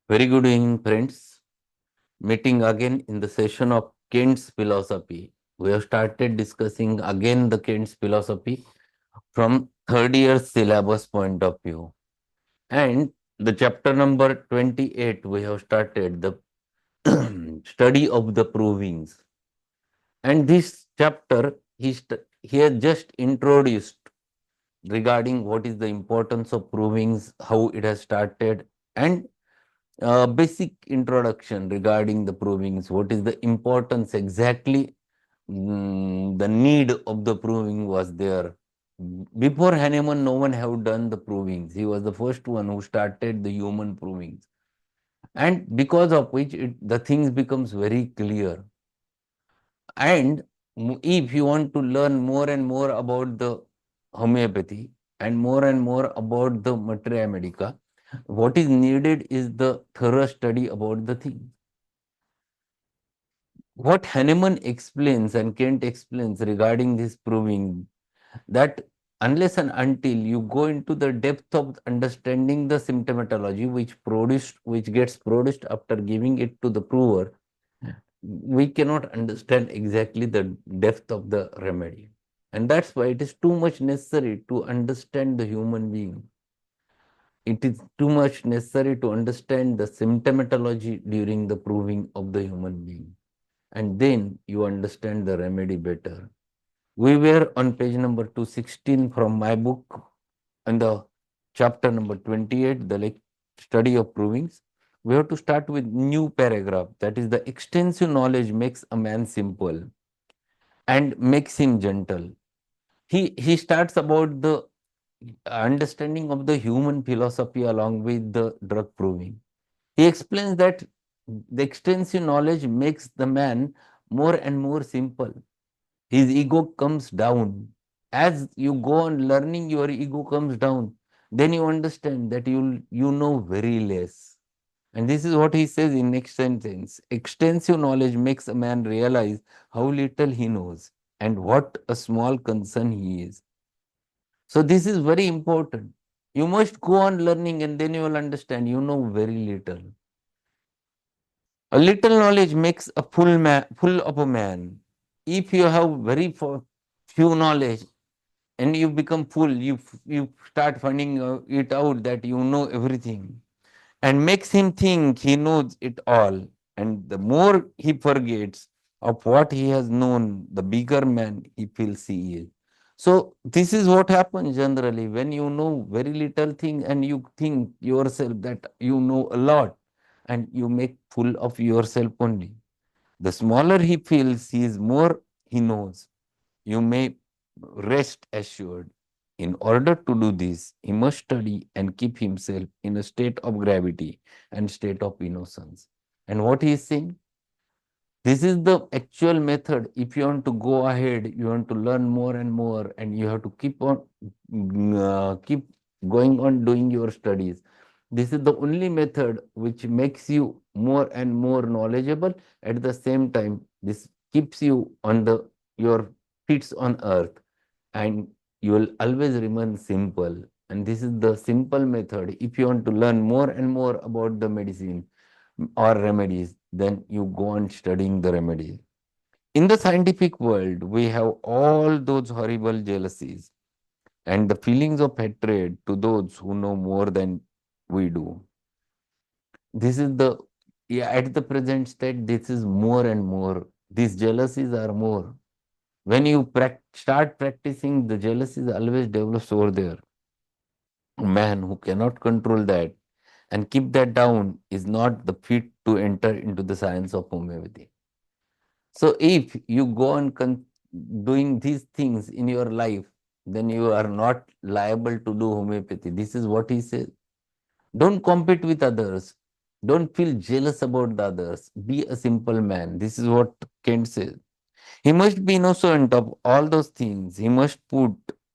Very good evening, friends. Meeting again in the session of Kant's philosophy. We have started discussing again the Kant's philosophy from third year syllabus point of view. And the chapter number 28, we have started the study of the provings. And this chapter, he has just introduced regarding what is the importance of provings, how it has started, and basic introduction regarding the provings. What is the importance exactly? The need of the proving was there. Before Hahnemann, no one have done the provings. He was the first one who started the human provings. And because of which the things becomes very clear. And if you want to learn more and more about the homeopathy and more about the materia medica, what is needed is the thorough study about the thing. What Hahnemann explains and Kant explains regarding this proving that unless and until you go into the depth of understanding the symptomatology which gets produced after giving it to the prover, we cannot understand exactly the depth of the remedy. And that's why it is too much necessary to understand the human being. It is too much necessary to understand the symptomatology during the proving of the human being. And then you understand the remedy better. We were on page number 216 from my book, in the chapter number 28, the study of provings. We have to start with new paragraph, that is the extensive knowledge makes a man simple and makes him gentle. He starts about the understanding of the human philosophy along with the drug proving. He explains that the extensive knowledge makes the man more and more simple. His ego comes down. As you go on learning, your ego comes down. Then you understand that you know very less. And this is what he says in next sentence. Extensive knowledge makes a man realize how little he knows and what a small concern he is. So this is very important. You must go on learning and then you will understand you know very little. A little knowledge makes a full of a man. If you have very few knowledge and you become full, you start finding it out that you know everything, and makes him think he knows it all. And the more he forgets of what he has known, the bigger man he feels he is. So this is what happens generally when you know very little thing and you think yourself that you know a lot and you make full of yourself only. The smaller he feels, he is more he knows. You may rest assured. In order to do this, he must study and keep himself in a state of gravity and state of innocence. And what he is saying? This is the actual method. If you want to go ahead, you want to learn more and more, and you have to keep on keep going on doing your studies. This is the only method which makes you more and more knowledgeable. At the same time, this keeps you on the your feet on earth, and you will always remain simple. And this is the simple method. If you want to learn more and more about the medicine or remedies, then you go on studying the remedies. In the scientific world, we have all those horrible jealousies and the feelings of hatred to those who know more than we do. This is the, yeah, at the present state, this is more and more. These jealousies are more. When you start practicing, the jealousies always develops over there. A man who cannot control that and keep that down is not the fit to enter into the science of homeopathy. So if you go on doing these things in your life, then you are not liable to do homeopathy. This is what he says. Don't compete with others. Don't feel jealous about the others. Be a simple man. This is what Kant says. He must be innocent of all those things. He must put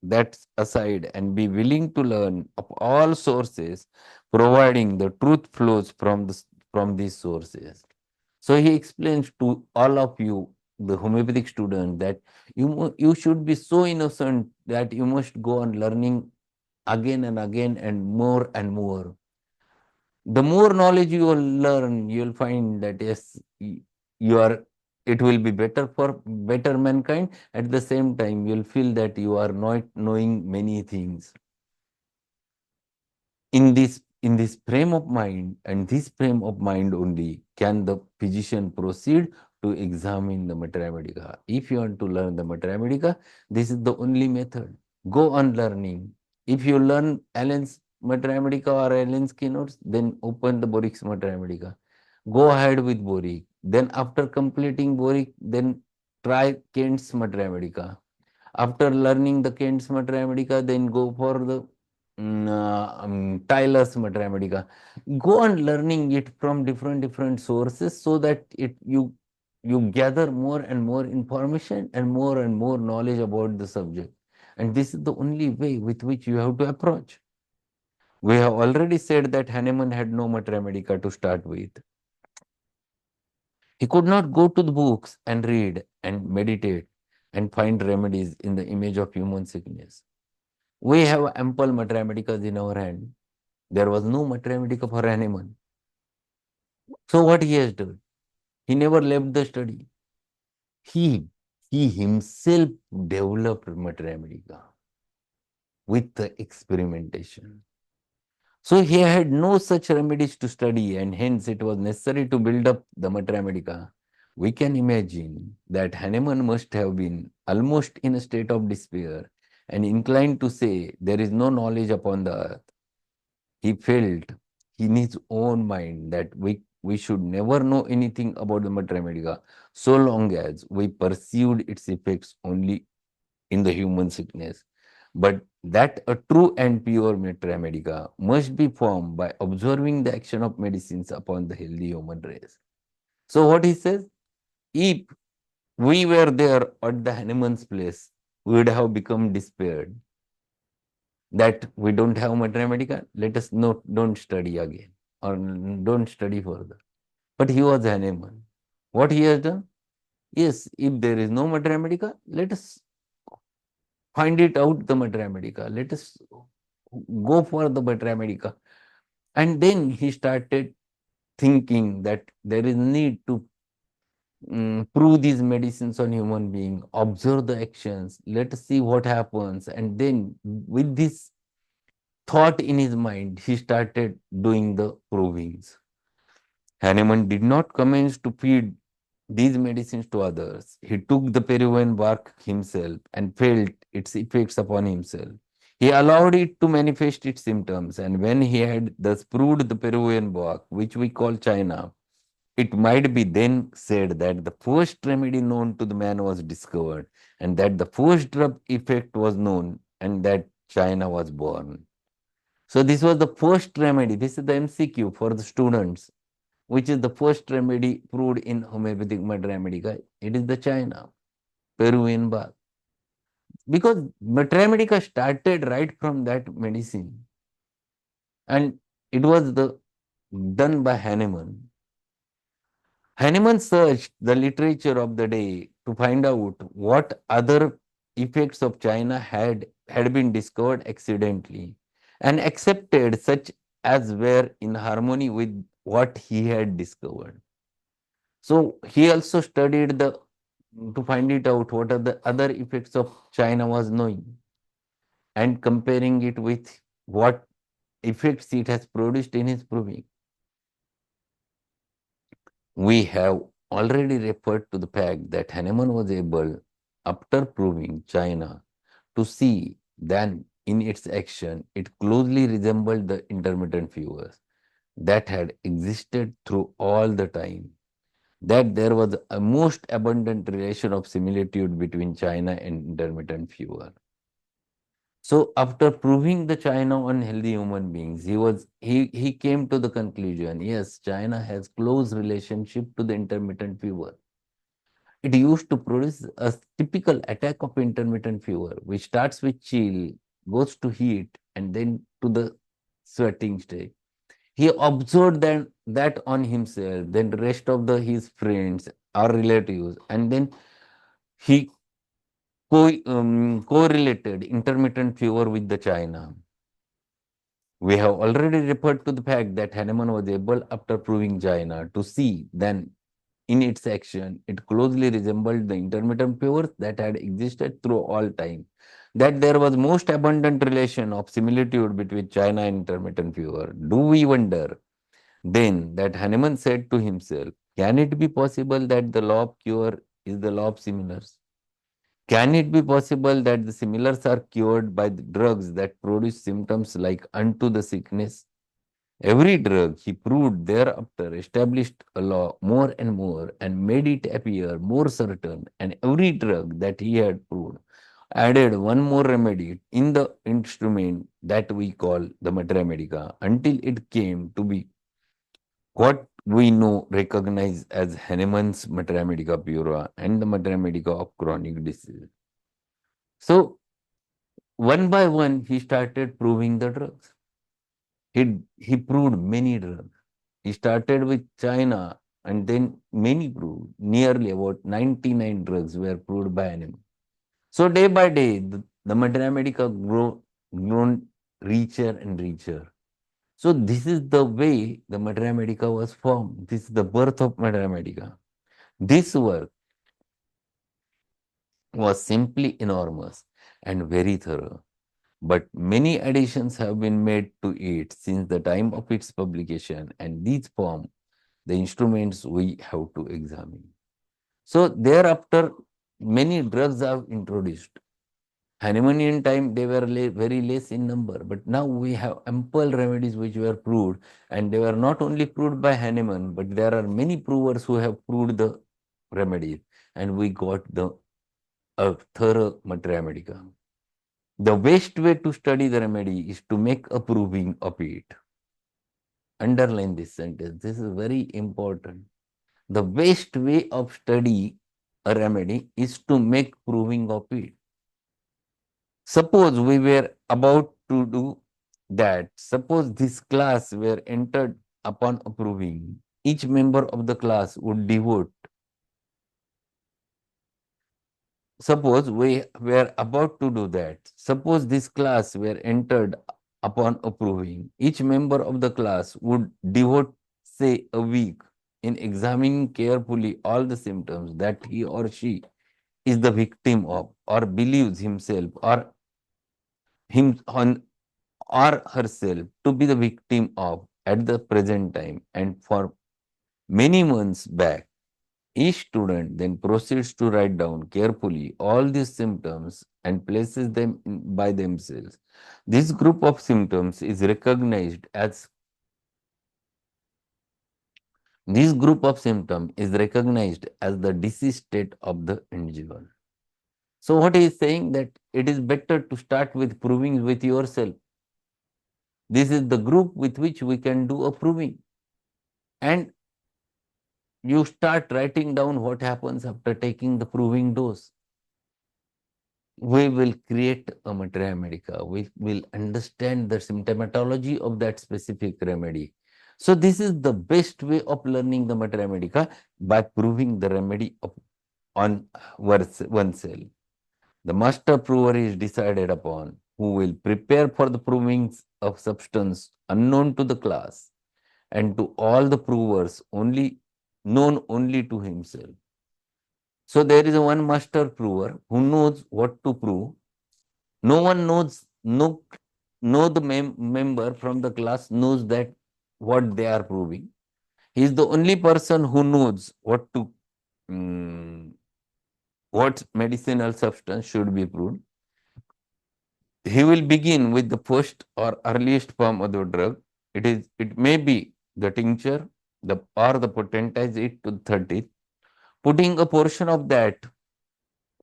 that aside and be willing to learn of all sources, providing the truth flows from these sources. So he explains to all of you, the homeopathic student, that you should be so innocent that you must go on learning again and again and more and more. The more knowledge you will learn, you will find that yes, you are, it will be better for better mankind. At the same time, you will feel that you are not knowing many things. In this frame of mind, and this frame of mind only, can the physician proceed to examine the materia medica. If you want to learn the materia medica, this is the only method. Go on learning. If you learn Allen's materia medica or Allen's keynotes, then open the Borik's materia medica. Go ahead with Borik. Then after completing Borik, then try Kent's materia medica. After learning the Kent's materia medica, then go for the Tyler's materia medica. Go on learning it from different sources, so that you gather more and more information and more knowledge about the subject. And this is the only way with which you have to approach. We have already said that Hahnemann had no materia medica to start with. He could not go to the books and read and meditate and find remedies in the image of human sickness. We have ample materia medicas in our hand. There was no materia medica for Hahnemann. So what he has done? He never left the study. He, he himself developed materia medica with the experimentation. So he had no such remedies to study, and hence it was necessary to build up the materia medica. We can imagine that Hahnemann must have been almost in a state of despair and inclined to say, there is no knowledge upon the earth. He felt in his own mind that we should never know anything about the materia medica so long as we perceived its effects only in the human sickness. But that a true and pure materia medica must be formed by observing the action of medicines upon the healthy human race. So what he says, if we were there at the Hahnemann's place, we would have become despaired that we don't have materia medica, let us don't study again or don't study further. But he was Hahnemann. What he has done? Yes, if there is no materia medica, let us find it out the materia medica. Let us go for the materia medica. And then he started thinking that there is need to prove these medicines on human being, observe the actions, let us see what happens. And then with this thought in his mind, he started doing the provings. Hahnemann did not commence to feed these medicines to others. He took the Peruvian bark himself and felt its effects upon himself. He allowed it to manifest its symptoms, and when he had thus proved the Peruvian bark, which we call China, it might be then said that the first remedy known to the man was discovered, and that the first drug effect was known, and that China was born. So this was the first remedy. This is the MCQ for the students. Which is the first remedy proved in homeopathic materia medica? It is the China, Peruvian bath. Because materia medica started right from that medicine. And it was done by Hahnemann. Hahnemann searched the literature of the day to find out what other effects of China had been discovered accidentally, and accepted such as were in harmony with what he had discovered. So he also studied the to find it out what are the other effects of China was knowing, and comparing it with what effects it has produced in his proving. We have already referred to the fact that Hahnemann was able, after proving China, to see that in its action it closely resembled the intermittent fevers that had existed through all the time, that there was a most abundant relation of similitude between China and intermittent fever. So after proving the China on healthy human beings, he came to the conclusion, yes, China has close relationship to the intermittent fever. It used to produce a typical attack of intermittent fever, which starts with chill, goes to heat, and then to the sweating state. He observed that on himself, then the rest of his friends or relatives, and then he correlated intermittent fever with the China. We have already referred to the fact that Hahnemann was able, after proving China, to see then in its action, it closely resembled the intermittent pures that had existed through all time. That there was most abundant relation of similitude between China and intermittent pure. Do we wonder then that Hahnemann said to himself, can it be possible that the law of cure is the law of similars? Can it be possible that the similars are cured by the drugs that produce symptoms like unto the sickness? Every drug, he proved thereafter, established a law more and more and made it appear more certain. And every drug that he had proved added one more remedy in the instrument that we call the materia medica until it came to be what we know recognize as Hahnemann's materia medica pura and the materia medica of chronic disease. So one by one, he started proving the drugs. He proved many drugs. He started with China and then many proved. Nearly about 99 drugs were proved by him. So day by day, the materia medica grown richer and richer. So this is the way the materia medica was formed. This is the birth of materia medica. This work was simply enormous and very thorough. But many additions have been made to it since the time of its publication, and these form the instruments we have to examine. So thereafter, many drugs are introduced. Hahnemannian time, they were very less in number, but now we have ample remedies which were proved, and they were not only proved by Hahnemann, but there are many provers who have proved the remedies, and we got the a thorough materia medica. The best way to study the remedy is to make a proving of it. Underline this sentence. This is very important. The best way of study a remedy is to make proving of it. Suppose we were about to do that. Suppose this class were entered upon approving. Each member of the class would devote. Suppose we were about to do that. Suppose this class were entered upon approving. Each member of the class would devote, say, a week in examining carefully all the symptoms that he or she is the victim of or believes himself or him on or herself to be the victim of at the present time and for many months back. Each student then proceeds to write down carefully all these symptoms and places them by themselves. This group of symptoms is recognized as the disease state of the individual. So what he is saying that it is better to start with proving with yourself. This is the group with which we can do a proving. And you start writing down what happens after taking the proving dose. We will create a materia medica. We will understand the symptomatology of that specific remedy. So this is the best way of learning the materia medica, by proving the remedy on oneself. The master prover is decided upon, who will prepare for the provings of substance unknown to the class and to all the provers known only to himself. So there is one master prover who knows what to prove. No one knows, no the member from the class knows that what they are proving. He is the only person who knows what medicinal substance should be proved. He will begin with the first or earliest form of the drug. It may be the tincture, or the potentize it to 30, putting a portion of that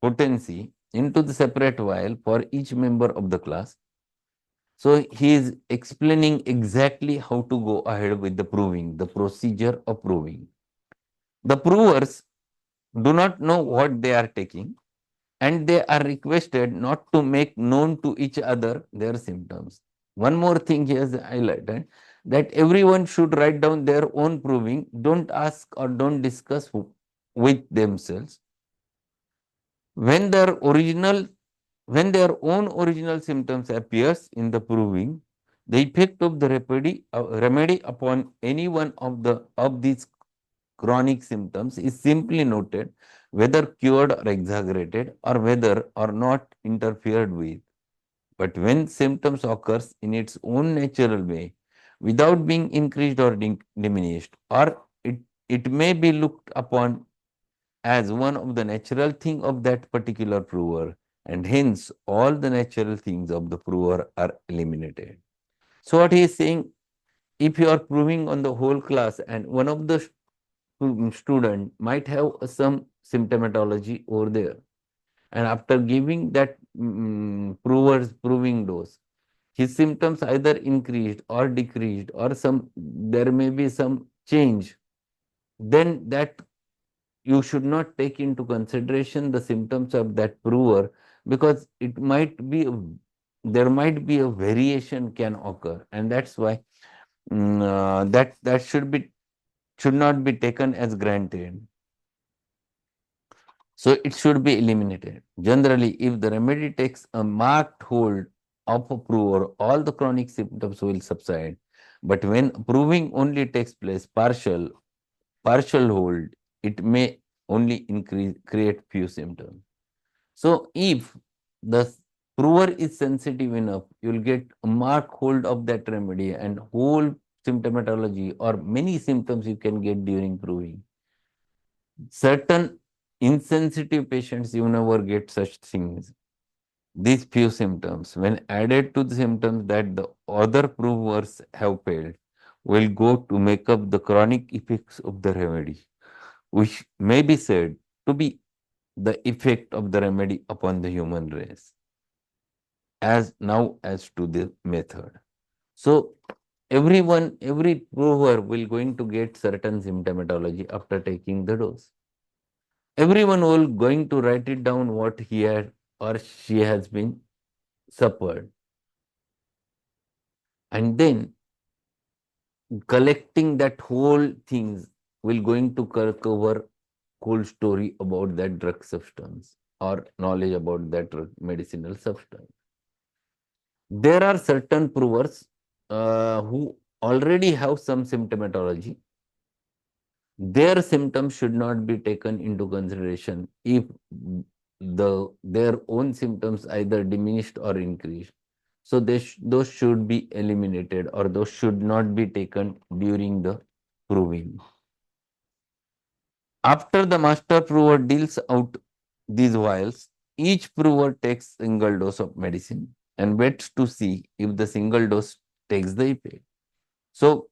potency into the separate vial for each member of the class. So he is explaining exactly how to go ahead with the proving, the procedure of proving. The provers do not know what they are taking, and they are requested not to make known to each other their symptoms. One more thing he has highlighted, that everyone should write down their own proving. Don't ask or don't discuss with themselves. When their own original symptoms appears in the proving, The effect of the remedy upon any one of these chronic symptoms is simply noted, whether cured or exaggerated, or whether or not interfered with. But when symptoms occurs in its own natural way, without being increased or diminished, or it may be looked upon as one of the natural thing of that particular prover, and hence all the natural things of the prover are eliminated. So what he is saying, if you are proving on the whole class and one of the student might have some symptomatology over there, and after giving that prover's proving dose, his symptoms either increased or decreased, or some there may be some change, then that you should not take into consideration the symptoms of that prover, because it might be there might be a variation can occur, and that's why that should not be taken as granted. So it should be eliminated. Generally, if the remedy takes a marked hold of a prover, all the chronic symptoms will subside. But when proving only takes place partial hold, it may only create few symptoms. So if the prover is sensitive enough, you will get a marked hold of that remedy, and whole symptomatology or many symptoms you can get during proving. Certain insensitive patients, you never get such things. These few symptoms, when added to the symptoms that the other provers have failed, will go to make up the chronic effects of the remedy, which may be said to be the effect of the remedy upon the human race, as now as to the method. So every prover will going to get certain symptomatology after taking the dose. Everyone will going to write it down what he had or she has been suffered, and then collecting that whole things will going to cover whole story about that drug substance or knowledge about that drug medicinal substance. There are certain provers who already have some symptomatology. Their symptoms should not be taken into consideration if their own symptoms either diminished or increased. So those should be eliminated, or those should not be taken during the proving. After the master prover deals out these vials, each prover takes single dose of medicine and waits to see if the single dose takes the effect. So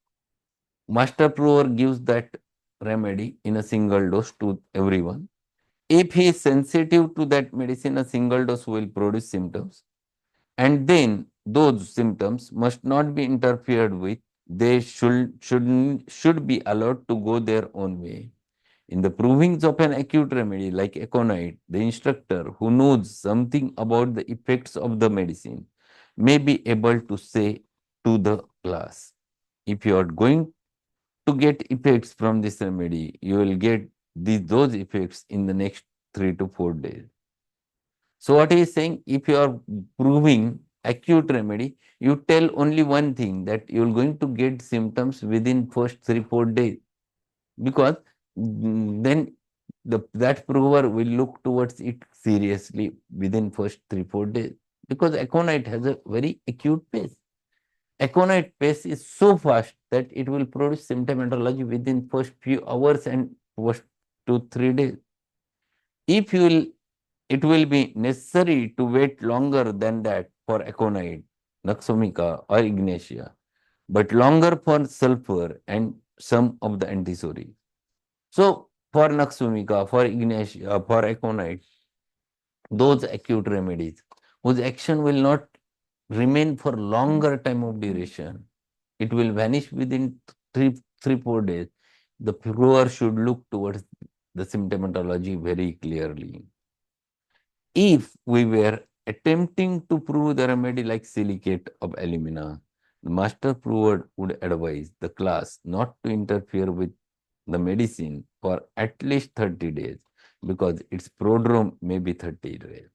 master prover gives that remedy in a single dose to everyone. If he is sensitive to that medicine, a single dose will produce symptoms, and then those symptoms must not be interfered with. They should be allowed to go their own way. In the provings of an acute remedy like aconite, the instructor who knows something about the effects of the medicine may be able to say to the class, if you are going to get effects from this remedy, you will get those effects in the next 3 to 4 days. So what he is saying, if you are proving acute remedy, you tell only one thing, that you are going to get symptoms within first 3 4 days, because then that prover will look towards it seriously within first 3 4 days, because aconite has a very acute pace. Aconite pace is so fast that it will produce symptomatology within first few hours and first 2 3 days. If you will, it will be necessary to wait longer than that for aconite, Naxomica or Ignatia, but longer for sulfur and some of the antisories. So for Naxomica, for Ignatia, for aconite, those acute remedies whose action will not remain for longer time of duration, it will vanish within 3 4 days. The prover should look towards the symptomatology very clearly. If we were attempting to prove the remedy like silicate of alumina, the master prover would advise the class not to interfere with the medicine for at least 30 days, because its prodrome may be 30 days.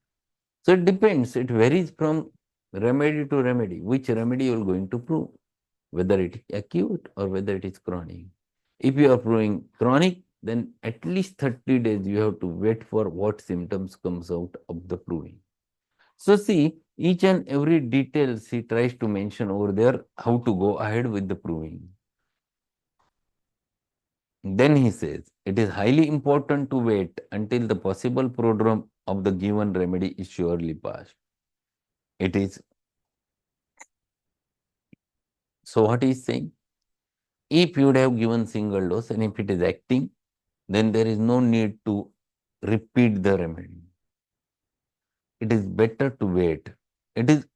So it depends, it varies from remedy to remedy. Which remedy you are going to prove? Whether it is acute or whether it is chronic. If you are proving chronic, then at least 30 days you have to wait for what symptoms comes out of the proving. So see, each and every details he tries to mention over there, how to go ahead with the proving. Then he says, it is highly important to wait until the possible prodrome of the given remedy is surely passed. It is, so what he is saying? If you would have given single dose and if it is acting, then there is no need to repeat the remedy. It is better to wait. It is,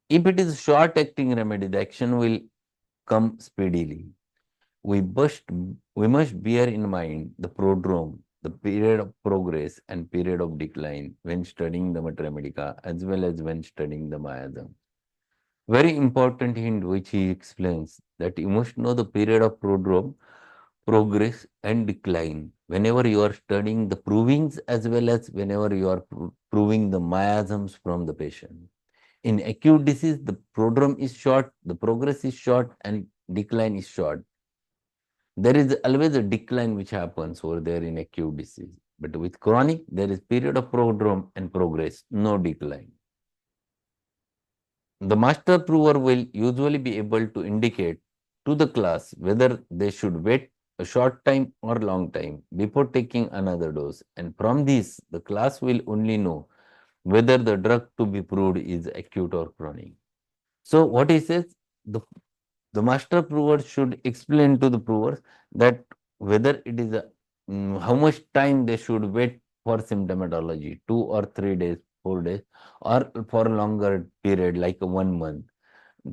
if it is short acting remedy, the action will come speedily. We must, we must bear in mind the prodrome, the period of progress and period of decline when studying the Mater Medica as well as when studying the miasm. Very important hint which he explains that you must know the period of prodrome, progress and decline whenever you are studying the provings as well as whenever you are proving the miasms from the patient. In acute disease, the prodrome is short, the progress is short and decline is short. There is always a decline which happens over there in acute disease. But with chronic, there is period of prodrome and progress, no decline. The master prover will usually be able to indicate to the class whether they should wait a short time or long time before taking another dose. And from this, the class will only know whether the drug to be proved is acute or chronic. So what he says, the master prover should explain to the provers that whether it is how much time they should wait for symptomatology, 2 or 3 days, 4 days, or for a longer period like 1 month.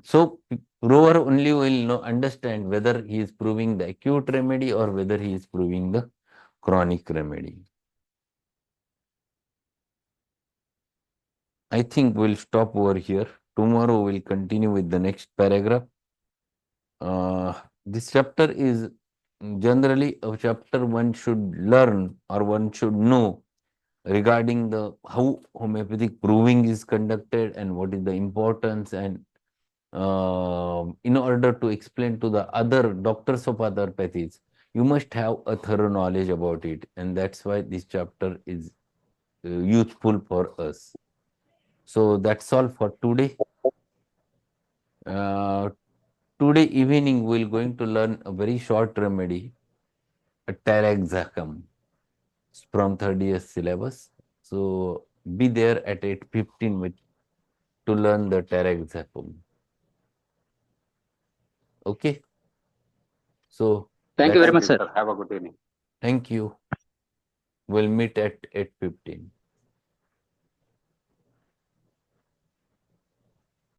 So prover only will know understand whether he is proving the acute remedy or whether he is proving the chronic remedy. I think we'll stop over here. Tomorrow we'll continue with the next paragraph. This chapter is generally a chapter one should learn or one should know regarding the how homeopathic proving is conducted and what is the importance, and in order to explain to the other doctors of other pathies, you must have a thorough knowledge about it, and that's why this chapter is useful for us. So that's all for today. Uh, Today evening we're going to learn a very short remedy, a taraxacum from third year syllabus. So be there at 8:15 with to learn the taraxacum. Okay. So Thank you that's very it. much, sir. Have a good evening. Thank you. We'll meet at 8:15.